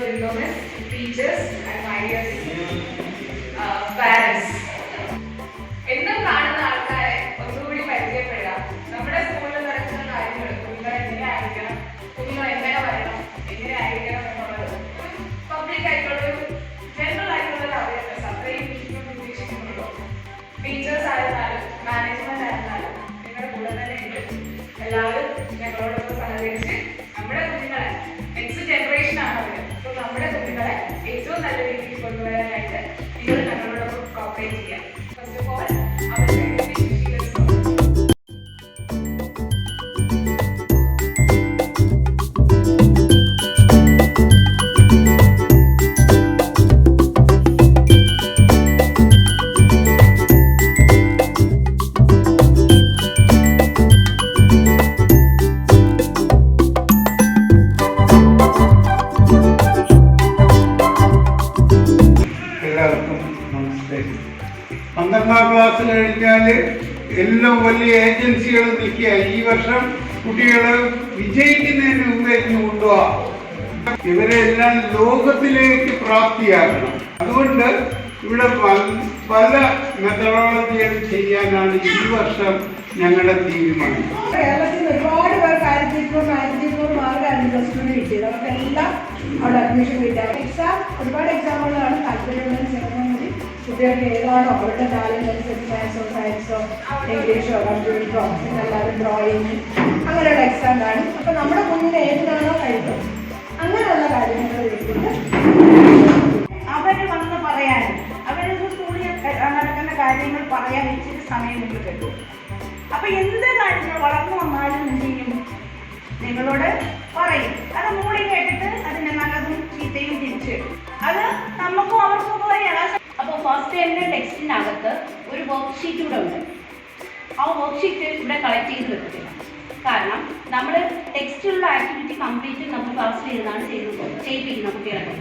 Windows, teachers and my dear parents. എന്നും കാണുന്ന ആൾക്കാരെ ഒന്നുകൂടി പരിചയപ്പെടാം. നമ്മുടെ സ്കൂളിൽ നടക്കുന്ന കാര്യങ്ങൾ കുഞ്ഞുങ്ങൾ എങ്ങനെ ആയിരിക്കണം, കുഞ്ഞുങ്ങൾ എങ്ങനെ വരണം, എങ്ങനെ ആയിരിക്കണം എന്നുള്ളത് പബ്ലിക് ആയിട്ടുള്ള ഒരു ജനറൽ ആയിട്ടുള്ള ഒരു അവയർനെസ് അത്രയും ഉദ്ദേശിക്കുന്നുള്ളൂ. ടീച്ചേഴ്സ് ആയിരുന്നാലും മാനേജ്മെന്റ് ആയിരുന്നാലും നിങ്ങളുടെ കൂടെ തന്നെ ഉണ്ട്. എല്ലാവരും ഞങ്ങളോടൊപ്പം സഹകരിച്ച് നമ്മുടെ കുഞ്ഞുങ്ങളെ നെക്സ്റ്റ് ജനറേഷൻ ആണ് അവർ. അപ്പോൾ നമ്മുടെ കുഞ്ഞുങ്ങളെ ഏറ്റവും നല്ല രീതിയിൽ കൊണ്ടുവരാനായിട്ട് നിങ്ങൾ ഞങ്ങളോടൊപ്പം കോപ്പറേറ്റ് ചെയ്യാം. ഫസ്റ്റ് ഓഫ് ഓൾ അവരുടെ പന്ത്രണ്ടാം ക്ലാസ് കഴിഞ്ഞാൽ എല്ലാം വലിയ ഏജൻസികൾ നിൽക്കുക. ഈ വർഷം കുട്ടികൾ വിജയിക്കുന്നതിന് മുമ്പേ കൊണ്ടുപോകാം. ഇവരെല്ലാം ലോകത്തിലേക്ക് പ്രാപ്തിയാക്കണം. അതുകൊണ്ട് ഇവിടെ പല മെത്തഡോളജികൾ ചെയ്യാനാണ് ഈ വർഷം ഞങ്ങളുടെ തീരുമാനം. കേരളത്തിൽ ഒരുപാട് പേർ 1400 മാർക്കാണ് പ്ലസ് ടുവിന് കിട്ടിയത്. അവർക്കെല്ലാം അവിടെ അഡ്മിഷൻ കിട്ടിയത്. ഒരുപാട് എക്സാമുകളാണ്. താല്പര്യമുള്ള ചേർന്നാൽ മതി. കുട്ടികൾക്ക് ഏതാണോ അവരുടെ ടാലന്റ് അനുസരിച്ച് മാത്സോ സയൻസോ ഇംഗ്ലീഷോ കമ്പ്യൂട്ടറോ എല്ലാവരും ഡ്രോയിങ് അങ്ങനെയുള്ള എക്സാമാണ്. അപ്പോൾ നമ്മുടെ കുഞ്ഞിന് ഏതിനാണോ കഴിക്കും അങ്ങനെയുള്ള കാര്യങ്ങൾ വെച്ചിട്ട് അവർ വന്ന് പറയാൻ, അവരൊരു സ്കൂളിൽ നടക്കുന്ന കാര്യങ്ങൾ പറയാൻ ഇച്ചിരി സമയം നിങ്ങൾക്ക് കിട്ടും. അപ്പൊ എന്ത് കാര്യങ്ങൾ വളർന്നു വന്നാലും എന്ത് ചെയ്യും, നിങ്ങളോട് പറയും. അത് മൂടി കേട്ടിട്ട് അതിന്റെ നല്ലതും ചീത്തയും തിരിച്ചു അത് നമുക്കും അവർക്കും പോലെയാണ്. അപ്പോൾ ഫസ്റ്റ് ടൈമിന്റെ ടെക്സ്റ്റിനകത്ത് ഒരു വർക്ക് ഷീറ്റ് കൂടെ ഉണ്ട്. ആ വർക്ക് ഷീറ്റ് ഇവിടെ കളക്ട് ചെയ്ത് വെക്കുക. കാരണം നമ്മൾ ടെക്സ്റ്റിലുള്ള ആക്ടിവിറ്റി കംപ്ലീറ്റ് നമ്മൾ ക്ലാസ്സിൽ ഇരുന്നാണ് ചെയ്യിപ്പിക്കുന്നത് കുട്ടികളെ.